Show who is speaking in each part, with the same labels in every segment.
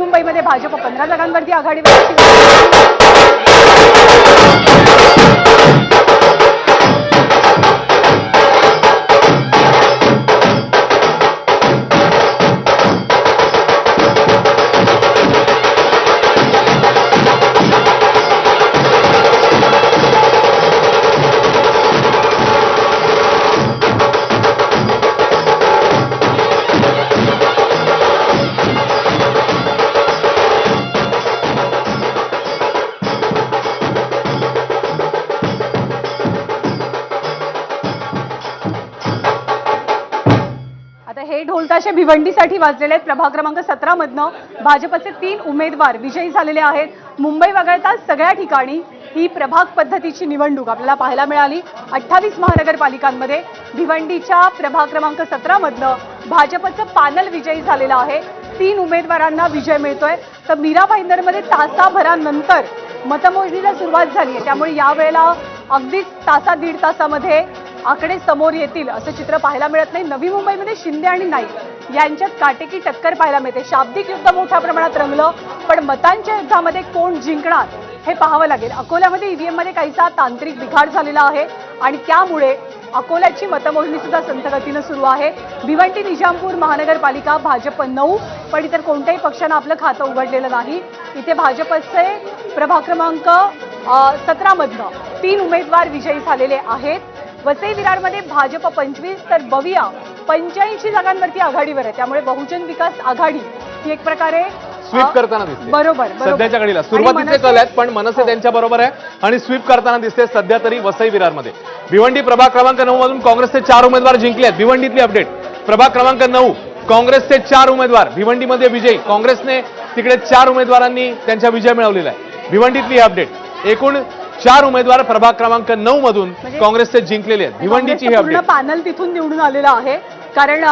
Speaker 1: मुंबईमध्ये भाजप 15 जागांवरती आघाडीवर हे ढोलताशे भिवंडीसाठी वाजलेले आहेत। प्रभाग क्रमांक 17 मधनं भाजपचे 3 उमेदवार विजयी झालेले आहेत। मुंबई वगळता सगळ्या ठिकाणी ही प्रभाग पद्धतीची निवडणूक आपल्याला पाहायला मिळाली। 28 महानगरपालिकांमध्ये भिवंडीच्या प्रभाग क्रमांक 17 मधनं भाजपचं पॅनल विजयी झालेलं आहे। 3 उमेदवारांना विजय मिळतोय। तर मीरा भाईंदरमध्ये तासाभरानंतर मतमोजणीला सुरुवात झाली आहे, त्यामुळे यावेळेला अगदीच दीड तासामध्ये आकडे समोर येतील असं चित्र पाहायला मिळत नाही। नवी मुंबईमध्ये शिंदे आणि नाईक यांच्यात काटेकी टक्कर पाहायला मिळते। शाब्दिक युद्ध मोठ्या प्रमाणात रंगलं, पण मतांच्या युद्धामध्ये कोण जिंकणार हे पाहावं लागेल। अकोल्यामध्ये ईव्हीएम मध्ये काहीसा तांत्रिक बिघाड झालेला आहे आणि त्यामुळे अकोल्याची मतमोजणी सुद्धा संथ गतीनं सुरू आहे। भिवंडी निजामपूर महानगरपालिका भाजप 9, पण इतर कोणत्याही पक्षानं आपलं खातं उघडलेलं नाही। इथे भाजपचे प्रभाग क्रमांक 17 मधनं 3 उमेदवार विजयी झालेले आहेत। वसई विरारमध्ये भाजप 25 तर बविया 85 जागांवरती आघाडीवर आहे, त्यामुळे बहुजन विकास आघाडी ही एक प्रकारे
Speaker 2: स्वीप करताना दिसते।
Speaker 1: बरोबर
Speaker 2: सध्याच्या घडीला सुरुवातीचे कल आहेत, पण मनसे त्यांच्या बरोबर आहे आणि स्वीप करताना दिसते सध्या तरी वसई विरारमध्ये। भिवंडी प्रभाग क्रमांक 9 मधून काँग्रेसचे 4 उमेदवार जिंकले आहेत। भिवंडीतली अपडेट प्रभाग क्रमांक 9 काँग्रेसचे 4 उमेदवार भिवंडीमध्ये विजयी। काँग्रेसने तिकडे 4 उमेदवारांनी त्यांचा विजय मिळवलेला आहे। भिवंडीतली अपडेट एकूण 4 उमेदवार प्रभाग क्रमांक 9 मधून काँग्रेसचे जिंकलेले आहेत। भिवंडीची ही अपडेट
Speaker 1: पॅनल तिथून निवडून आलेलं आहे, कारण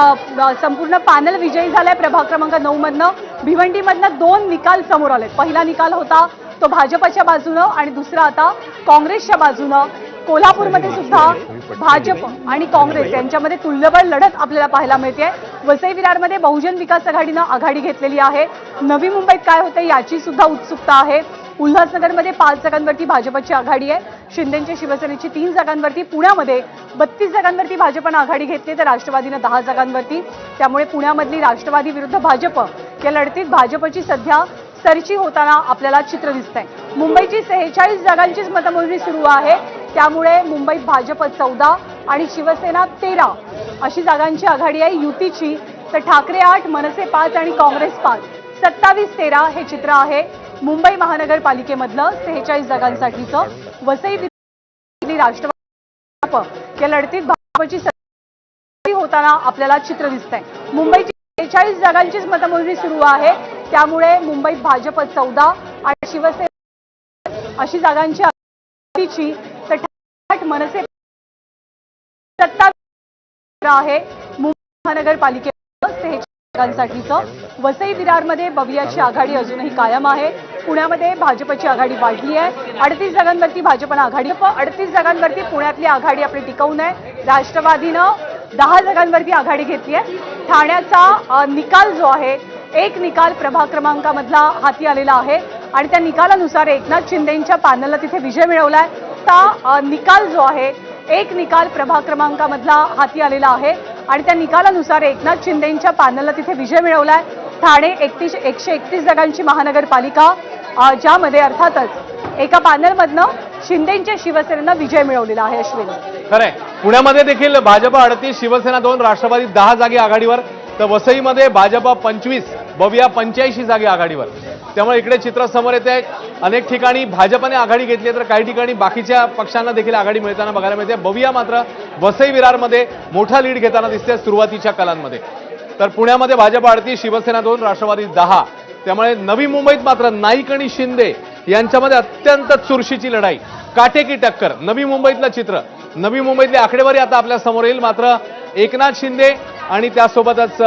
Speaker 1: संपूर्ण पॅनल विजयी झालाय प्रभाग क्रमांक 9 मधनं। भिवंडीमधनं 2 निकाल समोर आलेत। पहिला निकाल होता तो भाजपच्या बाजूनं आणि दुसरा आता काँग्रेसच्या बाजूनं। कोल्हापूरमध्ये सुद्धा भाजप आणि काँग्रेस यांच्यामध्ये तुल्यबळ लढत आपल्याला पाहायला मिळते। वसई विरारमध्ये बहुजन विकास आघाडीनं आघाडी घेतलेली आहे। नवी मुंबईत काय होते याची सुद्धा उत्सुकता आहे। उल्हासनगरमध्ये 5 जागांवरती भाजपची आघाडी आहे। शिंदेच्या शिवसेनेची 3 जागांवरती, पुण्यामध्ये 32 जागांवरती भाजपनं आघाडी घेतली तर राष्ट्रवादीनं 10 जागांवरती। त्यामुळे पुण्यामधली राष्ट्रवादी विरुद्ध भाजप या लढतीत भाजपची सध्या सरशी होताना आपल्याला चित्र दिसतंय। मुंबईची 46 जागांचीच मतमोजणी सुरू आहे, त्यामुळे मुंबईत भाजप 14 आणि शिवसेना 13 अशी जागांची आघाडी आहे युतीची। तर ठाकरे 8, मनसे 5 आणि काँग्रेस 5, 27-13 हे चित्र आहे मुंबई महानगरपालिकेमधलं 46 जागांसाठीचं। वसई राष्ट्रवादी या लढतीत भाजपची सरशी होताना आपल्याला चित्र दिसतंय। मुंबईची 46 जागांचीच मतमोजणी सुरू आहे, त्यामुळे मुंबईत भाजप 14 आणि शिवसेना अशी जागांची आघाडीची। तर ठाकरे 8, मनसे 27 आहे मुंबई महानगरपालिकेमधलं 46 जागांसाठीचं। वसई विरारमध्ये बवियाची आघाडी अजूनही कायम आहे। पुण्यामध्ये भाजपची आघाडी वाढली आहे। 38 जागांवरती भाजपनं आघाडी, 38 जागांवरती पुण्यातली आघाडी आपली टिकवून आहे। राष्ट्रवादीनं 10 जागांवरती आघाडी घेतली आहे। ठाण्याचा निकाल जो आहे, एक निकाल प्रभाग क्रमांकामधला हाती आलेला आहे आणि त्या निकालानुसार एकनाथ शिंदेच्या पॅनलला तिथे विजय मिळवलाय। त्या निकाल जो आहे, एक निकाल प्रभाग क्रमांकामधला हाती आलेला आहे आणि त्या निकालानुसार एकनाथ शिंदेच्या पॅनलला तिथे विजय मिळवलाय। ठाणे 131 जागांची महानगरपालिका, ज्यामध्ये अर्थातच एका पॅनलमधनं शिंदेच्या शिवसेनेनं विजय मिळवलेला आहे। अश्विन
Speaker 2: खरंय, पुण्यामध्ये देखील भाजप 38, शिवसेना 2, राष्ट्रवादी 10 जागी आघाडीवर, तर वसईमध्ये भाजप 25, बविया 85 जागी आघाडीवर। त्यामुळे इकडे चित्र समोर येते। अनेक ठिकाणी भाजपने आघाडी घेतली तर काही ठिकाणी बाकीच्या पक्षांना देखील आघाडी मिळताना बघायला मिळते। बविया मात्र वसई विरारमध्ये मोठा लीड घेताना दिसते सुरुवातीच्या कलांमध्ये। तर पुण्यामध्ये भाजप 38, शिवसेना 2, राष्ट्रवादी 10। त्यामुळे नवी मुंबईत मात्र नाईक आणि शिंदे यांच्यामध्ये अत्यंत चुरशीची लढाई, काटेकी टक्कर। नवी मुंबईतलं चित्र, नवी मुंबईतली आकडेवारी आता आपल्या समोर येईल। मात्र एकनाथ शिंदे आणि त्यासोबतच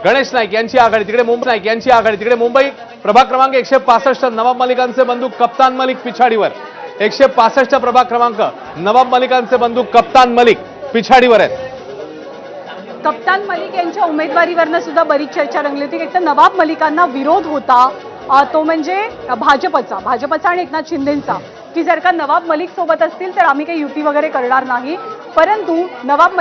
Speaker 2: गणेश नाईक यांची आघाडी, तिकडे मुंबई नाईक यांची आघाडी, तिकडे मुंबई प्रभाग क्रमांक 165 नवाब मलिकांचे बंधू कप्तान मलिक पिछाडीवर। 165 प्रभाग क्रमांक नवाब मलिकांचे बंधू कप्तान मलिक पिछाडीवर आहेत।
Speaker 1: कप्तान मलिक यांच्या उमेदवारीवरनं सुद्धा बरीच चर्चा रंगली होती. एक तर नवाब मलिकांना विरोध होता, तो म्हणजे भाजपचा आणि एकनाथ शिंदेंचा, की जर का नवाब मलिक सोबत असतील तर आम्ही काही युती वगैरे करणार नाही. परंतु नवाब